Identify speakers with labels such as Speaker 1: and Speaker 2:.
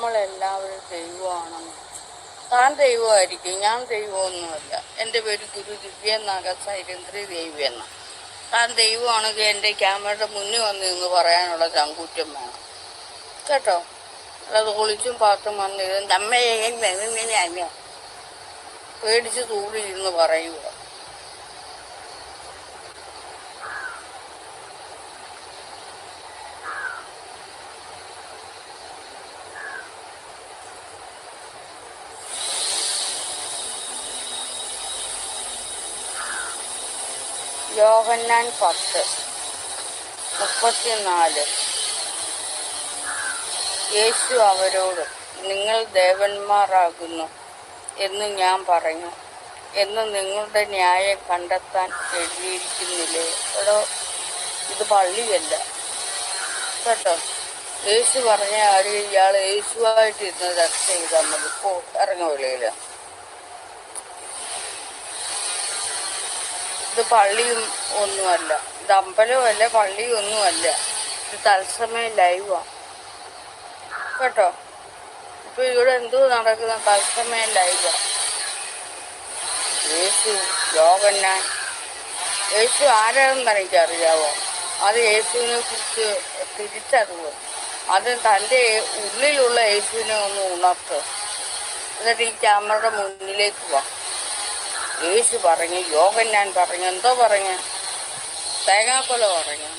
Speaker 1: നമ്മളെല്ലാവരും ദൈവമാണെന്ന്. താൻ ദൈവമായിരിക്കും, ഞാൻ ദൈവമൊന്നുമല്ല. എൻ്റെ പേര് ഗുരു ദിവ്യനാഗ സൈരേന്ദ്രി ദേവി എന്ന. താൻ ദൈവമാണെങ്കിൽ എൻ്റെ ക്യാമറയുടെ മുന്നിൽ വന്ന് നിന്ന് പറയാനുള്ള ചങ്കൂറ്റം വേണം കേട്ടോ. അല്ലാതെ ഒളിച്ചും പാത്തും വന്ന് നമ്മെ പേടിച്ച് തൂടിയിരുന്ന് പറയുക. യോഹന്നാൻ 10:34. യേശു അവരോട്, നിങ്ങൾ ദേവന്മാരാകുന്നു എന്ന് ഞാൻ പറഞ്ഞു എന്ന് നിങ്ങളുടെ ന്യായം കണ്ടെത്താൻ എഴുതിയിരിക്കുന്നില്ലേ? എടോ, ഇത് പള്ളിയല്ല കേട്ടോ. യേശു പറഞ്ഞ ആര് ഇയാൾ യേശുവായിട്ട് ഇരുന്ന് ചർച്ച ചെയ്താൽ മതി. ഇറങ്ങ വെളിയിൽ. ഇത് പള്ളിയും ഒന്നുമല്ല, ഇത് അമ്പലവുമല്ല, പള്ളിയും ഒന്നുമല്ല. ഇത് തത്സമയം ലൈവാണ് കേട്ടോ. ഇപ്പൊ ഇവിടെ എന്തോ നടക്കുന്ന തത്സമയം ലൈവാണ്. യേശു യോഹന്നാൻ, യേശു ആരാണെന്ന് എനിക്കറിയാവോ? അത് യേശുവിനെ കുറിച്ച് തിരിച്ചറിവ്. അത് തൻ്റെ ഉള്ളിലുള്ള യേശുവിനെ ഒന്ന് ഉണർത്തുക. എന്നിട്ട് ഈ ക്യാമറയുടെ മുന്നിലേക്ക് വാ. യേശു പറഞ്ഞു, യോഹന്നാൻ പറഞ്ഞു, എന്തോ പറഞ്ഞു, തേങ്ങാക്കൊല പറഞ്ഞു.